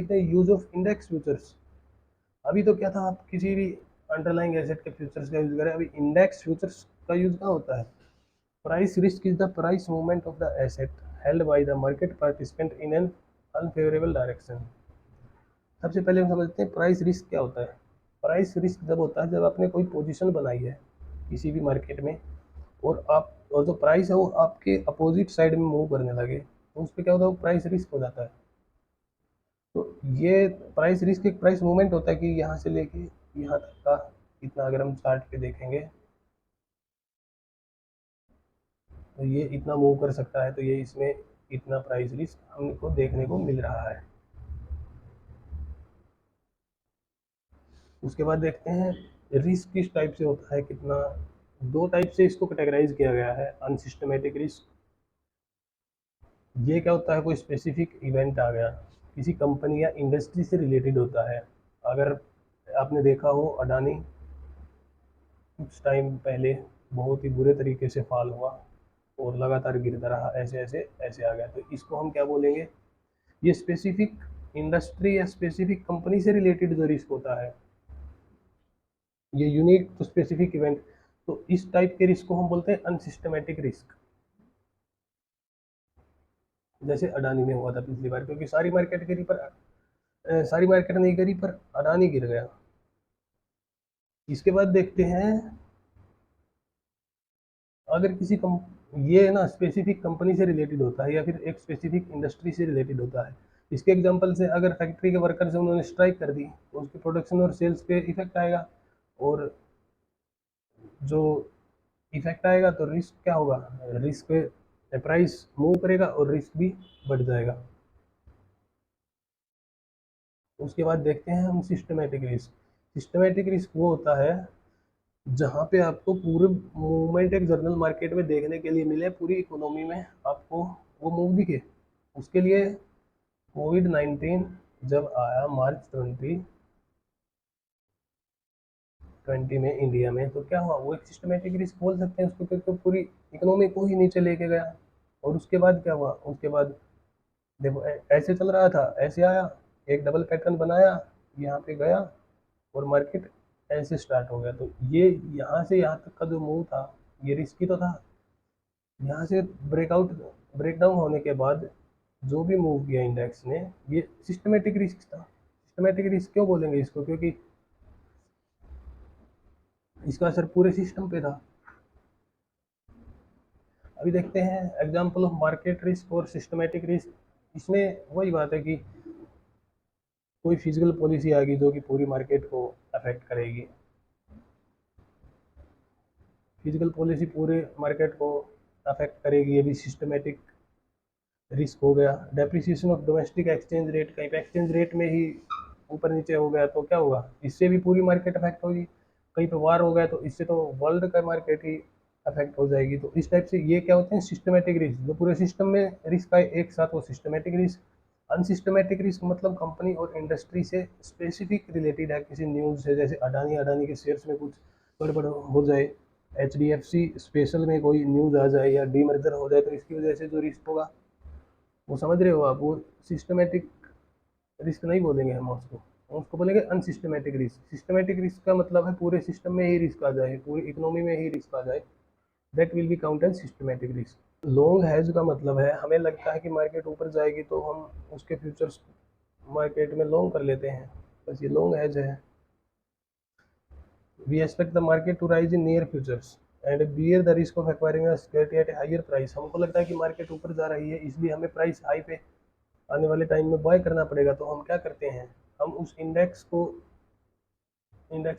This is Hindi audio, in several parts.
सीखते हैं यूज ऑफ इंडेक्स फ्यूचर्स। अभी तो क्या था, आप किसी भी अंडरलाइंग एसेट के फ्यूचर्स का यूज करें, अभी इंडेक्स फ्यूचर्स का यूज कहाँ होता है। Price risk is the price movement of the asset held by the market participant in an unfavourable direction. सबसे पहले हम समझते हैं प्राइस रिस्क क्या होता है। प्राइस रिस्क जब होता है जब आपने कोई पोजीशन बनाई है किसी भी मार्केट में, और जो प्राइस है वो आपके अपोजिट साइड में मूव करने लगे, तो उस पर क्या होता है, वो प्राइस रिस्क हो जाता है। तो ये प्राइस रिस्क एक प्राइस मूवमेंट होता है कि यहाँ से लेके यहाँ तक का इतना, अगर हम चार्ट पे देखेंगे तो ये इतना मूव कर सकता है, तो ये इसमें इतना प्राइस रिस्क हमको देखने को मिल रहा है। उसके बाद देखते हैं रिस्क किस टाइप से होता है, कितना। दो टाइप से इसको कैटेगराइज किया गया है। अनसिस्टमेटिक रिस्क, ये क्या होता है, कोई स्पेसिफिक इवेंट आ गया, किसी कंपनी या इंडस्ट्री से रिलेटेड होता है। अगर आपने देखा हो अडानी कुछ टाइम पहले बहुत ही बुरे तरीके से फॉल हुआ और लगातार गिरता रहा, ऐसे ऐसे ऐसे आ गया, तो इसको हम क्या बोलेंगे, ये स्पेसिफिक इंडस्ट्री या स्पेसिफिक कंपनी से रिलेटेड जो रिस्क होता है, ये यूनिक टू स्पेसिफिक इवेंट, तो इस टाइप के रिस्क को हम बोलते हैं अनसिस्टमेटिक रिस्क। जैसे अडानी में हुआ था पिछली बार, क्योंकि सारी मार्केट गिरी पर सारी मार्केट नहीं गिरी पर अडानी गिर गया। इसके बाद देखते हैं, अगर किसी ये ना स्पेसिफिक कंपनी से रिलेटेड होता है या फिर एक स्पेसिफिक इंडस्ट्री से रिलेटेड होता है। इसके एग्जांपल से, अगर फैक्ट्री के वर्कर्स उन्होंने स्ट्राइक कर दी तो उसके प्रोडक्शन और सेल्स पे इफेक्ट आएगा, और जो इफेक्ट आएगा तो रिस्क क्या होगा, रिस्क पे प्राइस मूव करेगा और रिस्क भी बढ़ जाएगा। उसके बाद देखते हैं हम सिस्टमेटिक रिस्क। सिस्टमेटिक रिस्क वो होता है जहाँ पे आपको पूरे मूवमेंट एक जनरल मार्केट में देखने के लिए मिले, पूरी इकोनॉमी में आपको वो मूव दिखे। उसके लिए कोविड-19 जब आया मार्च 2020 में इंडिया में, तो क्या हुआ, वो एक सिस्टमेटिक रिस्क बोल सकते हैं उसको, क्योंकि पूरी इकोनॉमी को ही नीचे लेके गया। और उसके बाद क्या हुआ, उसके बाद देखो ऐसे चल रहा था, ऐसे आया, एक डबल पैटर्न बनाया, यहाँ पे गया और मार्केट ऐसे स्टार्ट हो गया। तो ये यहाँ से यहाँ तक का जो मूव था ये रिस्की तो था। यहाँ से ब्रेकडाउन होने के बाद जो भी मूव किया इंडेक्स ने, ये सिस्टमेटिक रिस्क था। सिस्टमेटिक रिस्क क्यों बोलेंगे इसको, क्योंकि इसका असर पूरे सिस्टम पे था। अभी देखते हैं एग्जाम्पल ऑफ मार्केट रिस्क और सिस्टमेटिक रिस्क। इसमें वही बात है कि कोई फिजिकल पॉलिसी आ गई जो कि पूरी मार्केट को अफेक्ट करेगी। फिजिकल पॉलिसी पूरे मार्केट को अफेक्ट करेगी, ये भी सिस्टमेटिक रिस्क हो गया। Depreciation of domestic exchange rate, कहीं पे एक्सचेंज रेट में ही ऊपर नीचे हो गया तो क्या होगा, इससे भी पूरी मार्केट अफेक्ट होगी। कहीं पे वार हो गया तो इससे तो वर्ल्ड का मार्केट ही अफेक्ट हो जाएगी। तो इस टाइप से ये क्या होते हैं, सिस्टमेटिक रिस्क, जो पूरे सिस्टम में रिस्क आए एक साथ, वो सिस्टमेटिक रिस्क। अनसिस्टमेटिक रिस्क मतलब कंपनी और इंडस्ट्री से स्पेसिफिक रिलेटेड है, किसी न्यूज़ से, जैसे अडानी अडानी के शेयर्स में कुछ गड़बड़ हो जाए, HDFC स्पेशल में कोई न्यूज़ आ जाए या डीमर्जर हो जाए, तो इसकी वजह से जो रिस्क होगा, वो समझ रहे हो आप, वो सिस्टमेटिक रिस्क नहीं बोलेंगे हम उसको बोलेंगे अनसिस्टमेटिक रिस्क। सिस्टमेटिक रिस्क का मतलब है पूरे सिस्टम में ही रिस्क आ जाए, पूरी इकोनॉमी में ही रिस्क आ जाए, that will be count as systematic risk. Long hedge का मतलब है हमें लगता है कि मार्केट ऊपर जाएगी तो हम उसके फ्यूचर्स मार्केट में लॉन्ग कर लेते हैं, बस ये लॉन्ग हैज है। We expect the market to rise in near futures and bear the risk of acquiring a security at higher price. हमको लगता है कि मार्केट ऊपर जा रही है, इसलिए हमें प्राइस हाई पे आने वाले टाइम में बाय करना पड़ेगा। तो हम क्या करते हैं, हम उस इंडेक्स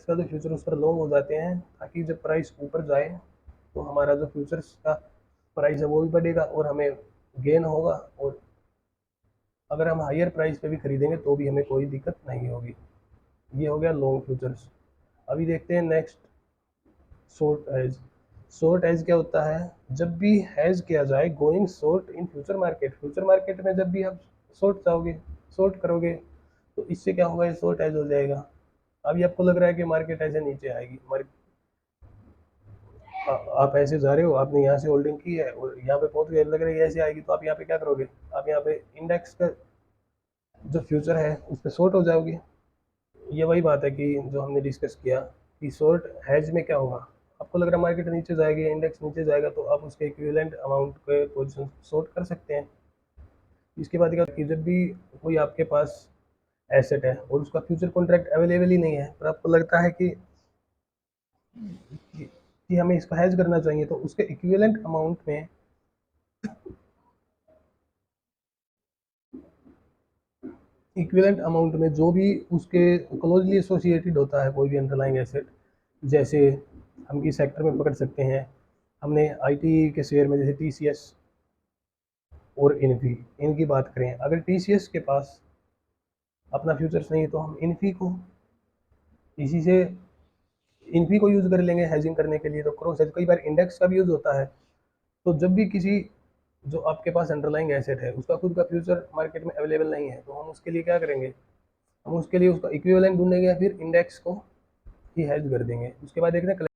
का जो फ्यूचर उस पर लॉन्ग हो जाते हैं, ताकि जब प्राइस ऊपर जाए तो हमारा जो फ्यूचर्स का प्राइस है वो भी बढ़ेगा और हमें गेन होगा, और अगर हम हायर प्राइस पे भी खरीदेंगे तो भी हमें कोई दिक्कत नहीं होगी। ये हो गया लॉन्ग फ्यूचर्स। अभी देखते हैं next, short hedge. Short hedge क्या होता है, जब भी हैज किया जाए going short in future market, future market में जब भी आप शॉर्ट जाओगे, शॉर्ट करोगे, तो इससे क्या होगा, शॉर्ट एज हो जाएगा। अभी आपको लग रहा है कि मार्केट ऐसे नीचे आएगी, आप ऐसे जा रहे हो, आपने यहाँ से होल्डिंग की है और यहाँ पे पहुंच गए, लग रहा है ऐसे आएगी, तो आप यहाँ पे क्या करोगे, आप यहाँ पे इंडेक्स का जो फ्यूचर है उस पर शॉर्ट हो जाओगे। ये वही बात है कि जो हमने डिस्कस किया कि शॉर्ट हैज में क्या होगा, आपको लग रहा है मार्केट नीचे जाएगी, इंडेक्स नीचे जाएगा, तो आप उसके इक्विवेलेंट अमाउंट के पोजीशन शॉर्ट कर सकते हैं। इसके बाद क्या कि जब भी कोई आपके पास एसेट है और उसका फ्यूचर कॉन्ट्रैक्ट अवेलेबल ही नहीं है, पर आपको लगता है कि हमें इसको हैज करना चाहिए, तो उसके इक्विवेलेंट अमाउंट में जो भी उसके क्लोजली एसोसिएटेड होता है कोई भी अंडरलाइंग एसेट, जैसे हम इस सेक्टर में पकड़ सकते हैं, हमने आईटी के शेयर में जैसे टीसीएस और इन्फी, इनकी बात करें, अगर टीसीएस के पास अपना फ्यूचर्स नहीं है तो हम इसी से इन्फी को यूज़ कर लेंगे हैजिंग करने के लिए। तो क्रॉस हेज, कई बार इंडेक्स का भी यूज़ होता है। तो जब भी किसी जो आपके पास अंडरलाइंग एसेट है उसका खुद का फ्यूचर मार्केट में अवेलेबल नहीं है, तो हम उसके लिए क्या करेंगे, हम उसके लिए उसका इक्विवेलेंट ढूंढेंगे या फिर इंडेक्स को ही हेज कर देंगे। उसके बाद देखते हैं